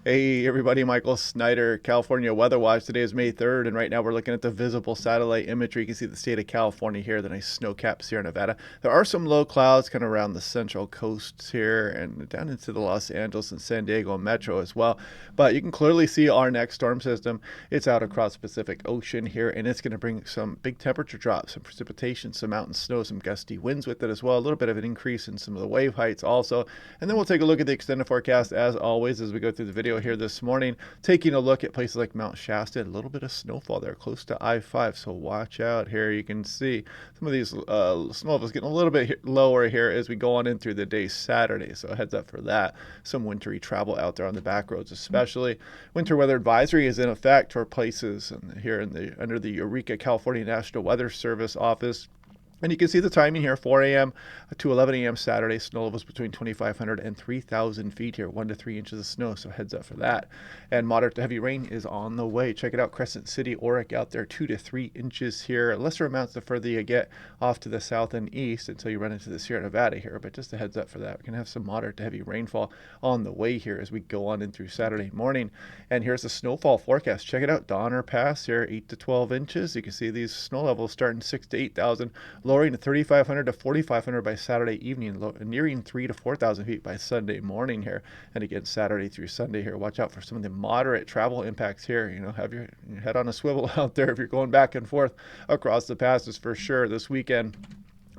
Hey everybody, Michael Snyder, California Weather Watch. Today is May 3rd, and right now we're looking at the visible satellite imagery. You can see the state of California here, the nice snow-capped Sierra Nevada. There are some low clouds kind of around the central coasts here and down into the Los Angeles and San Diego metro as well. But you can clearly see our next storm system. It's out across the Pacific Ocean here, and it's going to bring some big temperature drops, some precipitation, some mountain snow, some gusty winds with it as well. A little bit of an increase in some of the wave heights also. And then we'll take a look at the extended forecast as always as we go through the video here this morning, taking a look at places like Mount Shasta. A little bit of snowfall there close to I-5, so watch out here. You can see some of these snow levels getting a little bit lower here as we go on in through the day Saturday, so heads up for that. Some wintry travel out there on the back roads especially. Winter weather advisory is in effect for places here under the Eureka, California National Weather Service office. And you can see the timing here, 4 a.m. to 11 a.m. Saturday. Snow levels between 2,500 and 3,000 feet here, 1 to 3 inches of snow, so heads up for that. And moderate to heavy rain is on the way. Check it out, Crescent City, Oric out there, 2 to 3 inches here. Lesser amounts the further you get off to the south and east until you run into the Sierra Nevada here, but just a heads up for that. We can have some moderate to heavy rainfall on the way here as we go on in through Saturday morning. And here's the snowfall forecast. Check it out, Donner Pass here, 8 to 12 inches. You can see these snow levels starting 6 to 8,000. Lowering to 3,500 to 4,500 by Saturday evening, nearing 3 to 4,000 feet by Sunday morning here. And again, Saturday through Sunday here. Watch out for some of the moderate travel impacts here. Have your head on a swivel out there if you're going back and forth across the passes for sure this weekend.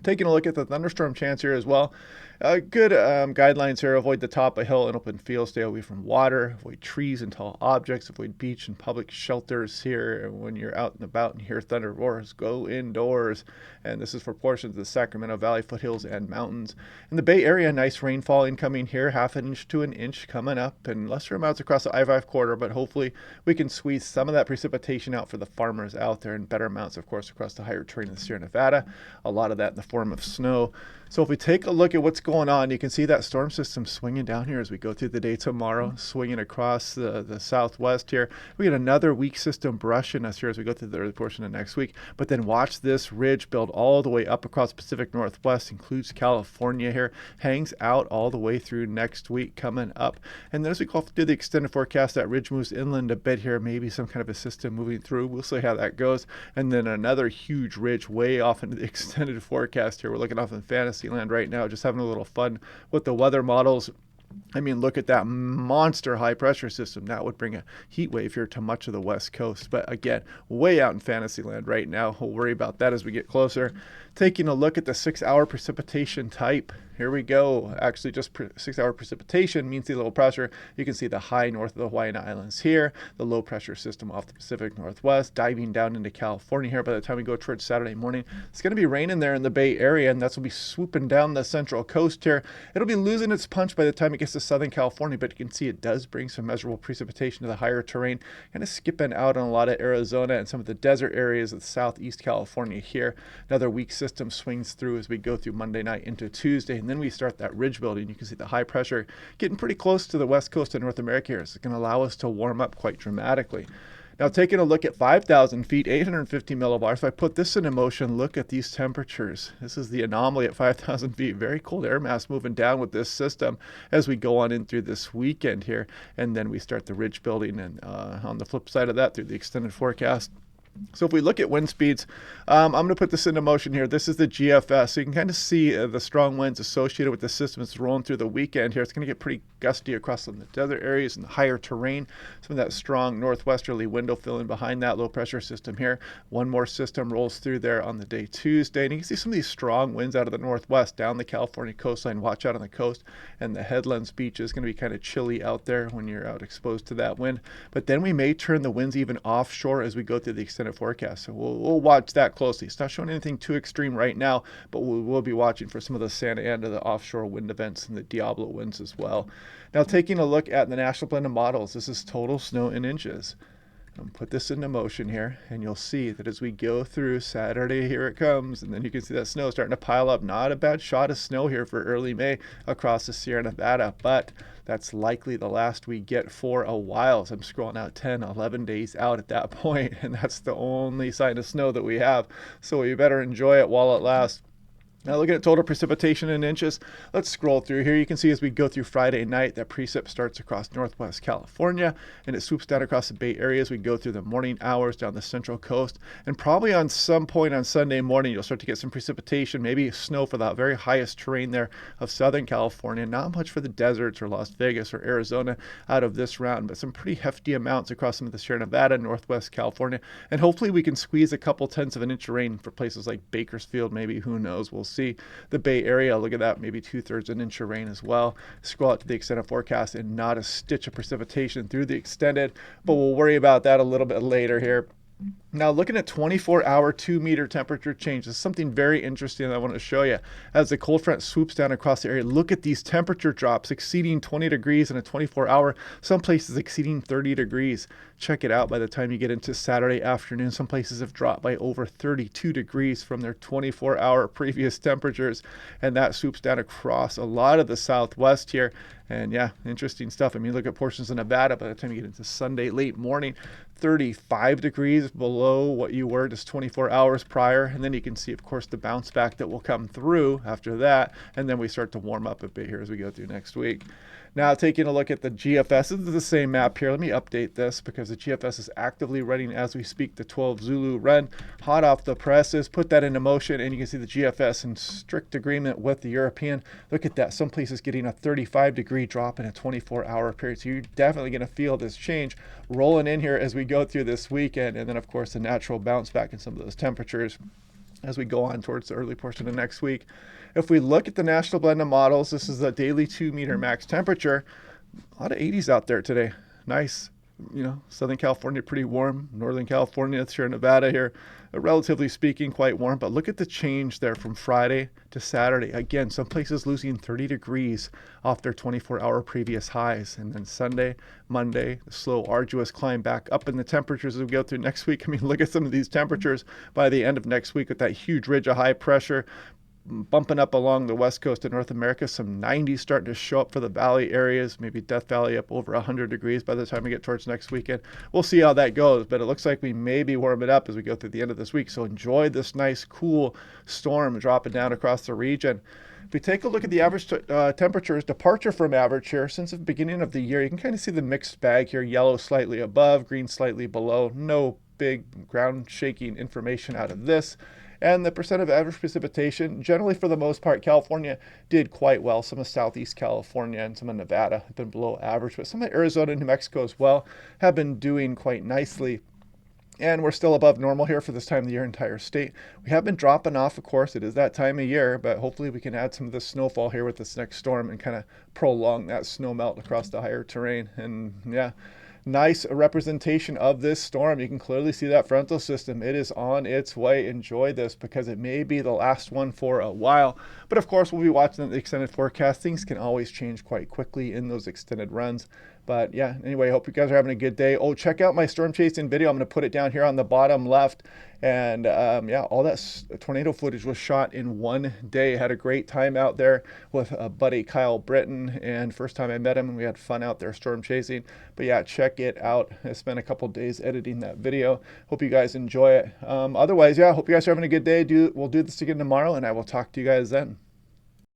Taking a look at the thunderstorm chance here as well. Good guidelines here. Avoid the top of hill and open fields. Stay away from water. Avoid trees and tall objects. Avoid beach and public shelters here. When you're out and about and hear thunder roars, go indoors. And this is for portions of the Sacramento Valley, foothills, and mountains. In the Bay Area, nice rainfall incoming here. 1/2 inch to 1 inch coming up. And lesser amounts across the I-5 corridor. But hopefully we can squeeze some of that precipitation out for the farmers out there. And better amounts, of course, across the higher terrain of the Sierra Nevada. A lot of that in the form of snow. So if we take a look at what's going on, you can see that storm system swinging down here as we go through the day tomorrow, swinging across the southwest here. We get another weak system brushing us here as we go through the early portion of next week. But then watch this ridge build all the way up across the Pacific Northwest, includes California here, hangs out all the way through next week coming up. And then as we go through the extended forecast, that ridge moves inland a bit here, maybe some kind of a system moving through. We'll see how that goes. And then another huge ridge way off into the extended forecast here. We're looking off in Fantasyland right now, just having a little fun with the weather models. I mean, look at that monster high pressure system. That would bring a heat wave here to much of the West Coast. But again, way out in Fantasyland right now. We'll worry about that as we get closer. Taking a look at the 6-hour precipitation type. Here we go. Actually, just 6-hour precipitation means the low pressure. You can see the high north of the Hawaiian Islands here, the low pressure system off the Pacific Northwest, diving down into California here. By the time we go towards Saturday morning, it's going to be raining there in the Bay Area, and that's going to be swooping down the central coast here. It'll be losing its punch by the time it gets to Southern California, but you can see it does bring some measurable precipitation to the higher terrain, kind of skipping out on a lot of Arizona and some of the desert areas of southeast California here. Another weak system swings through as we go through Monday night into Tuesday, and then we start that ridge building. You can see the high pressure getting pretty close to the west coast of North America here. So it's going to allow us to warm up quite dramatically. Now, taking a look at 5,000 feet, 850 millibars. If I put this into motion, look at these temperatures. This is the anomaly at 5,000 feet. Very cold air mass moving down with this system as we go on in through this weekend here. And then we start the ridge building. And on the flip side of that, through the extended forecast, so if we look at wind speeds, I'm going to put this into motion here. This is the GFS. So you can kind of see the strong winds associated with the system. It's rolling through the weekend here. It's going to get pretty gusty across some of the desert areas and the higher terrain. Some of that strong northwesterly wind will fill in behind that low pressure system here. One more system rolls through there on the day Tuesday. And you can see some of these strong winds out of the northwest down the California coastline. Watch out on the coast. And the Headlands beach is going to be kind of chilly out there when you're out exposed to that wind. But then we may turn the winds even offshore as we go through the extended forecast. So we'll watch that closely. It's not showing anything too extreme right now, but we will be watching for some of the Santa Ana, the offshore wind events, and the Diablo winds as well. Now, taking a look at the National Blend of Models, this is total snow in inches. I'll put this into motion here, and you'll see that as we go through Saturday, here it comes, and then you can see that snow starting to pile up. Not a bad shot of snow here for early May across the Sierra Nevada, but that's likely the last we get for a while. So I'm scrolling out 10, 11 days out at that point, and that's the only sign of snow that we have. So we better enjoy it while it lasts. Now looking at total precipitation in inches, let's scroll through here. You can see as we go through Friday night that precip starts across northwest California and it swoops down across the Bay Area as we go through the morning hours down the central coast. And probably on some point on Sunday morning, you'll start to get some precipitation, maybe snow for the very highest terrain there of Southern California. Not much for the deserts or Las Vegas or Arizona out of this round, but some pretty hefty amounts across some of the Sierra Nevada, northwest California. And hopefully we can squeeze a couple tenths of an inch of rain for places like Bakersfield, maybe, who knows, we'll see. The Bay Area, look at that, maybe 2/3 an inch of rain as well. Scroll out to the extended forecast and not a stitch of precipitation through the extended, but we'll worry about that a little bit later here. Now looking at 24-hour 2-meter temperature change, this is something very interesting that I want to show you. As the cold front swoops down across the area, look at these temperature drops exceeding 20 degrees in a 24-hour, some places exceeding 30 degrees. Check it out by the time you get into Saturday afternoon. Some places have dropped by over 32 degrees from their 24-hour previous temperatures, and that swoops down across a lot of the southwest here. And yeah, interesting stuff. I mean, look at portions of Nevada by the time you get into Sunday late morning, 35 degrees below what you were just 24 hours prior. And then you can see, of course, the bounce back that will come through after that. And then we start to warm up a bit here as we go through next week. Now, taking a look at the GFS, this is the same map here. Let me update this because the GFS is actively running as we speak. The 12 Zulu run, hot off the presses, put that into motion, and you can see the GFS in strict agreement with the European. Look at that. Some places getting a 35-degree drop in a 24-hour period. So you're definitely going to feel this change rolling in here as we go through this weekend. And then, of course, the natural bounce back in some of those temperatures as we go on towards the early portion of next week. If we look at the National Blend of Models, this is the daily 2-meter max temperature. A lot of 80s out there today. Nice. You know, Southern California pretty warm. Northern California, Sierra Nevada here, relatively speaking, quite warm. But look at the change there from Friday to Saturday. Again, some places losing 30 degrees off their 24-hour previous highs. And then Sunday, Monday, the slow, arduous climb back up in the temperatures as we go through next week. I mean, look at some of these temperatures by the end of next week with that huge ridge of high pressure bumping up along the west coast of North America. Some 90s starting to show up for the valley areas, maybe Death Valley up over 100 degrees by the time we get towards next weekend. We'll see how that goes, but it looks like we may be warming up as we go through the end of this week. So enjoy this nice, cool storm dropping down across the region. If we take a look at the average temperatures, departure from average here since the beginning of the year, you can kind of see the mixed bag here. Yellow slightly above, green slightly below. No big ground shaking information out of this. And the percent of average precipitation, generally for the most part, California did quite well. Some of Southeast California and some of Nevada have been below average, but some of Arizona and New Mexico as well have been doing quite nicely. And we're still above normal here for this time of the year, entire state. We have been dropping off, of course. It is that time of year, but hopefully we can add some of this snowfall here with this next storm and kind of prolong that snow melt across the higher terrain. And yeah, nice representation of this storm. You can clearly see that frontal system. It is on its way. Enjoy this because it may be the last one for a while. But of course, we'll be watching the extended forecast. Things can always change quite quickly in those extended runs. But yeah, anyway, I hope you guys are having a good day. Oh, check out my storm chasing video. I'm going to put it down here on the bottom left. And yeah, all that tornado footage was shot in one day. Had a great time out there with a buddy, Kyle Britton. And first time I met him, and we had fun out there storm chasing. But yeah, check it out. I spent a couple days editing that video. Hope you guys enjoy it. Otherwise, yeah, hope you guys are having a good day. We'll do this again tomorrow, and I will talk to you guys then.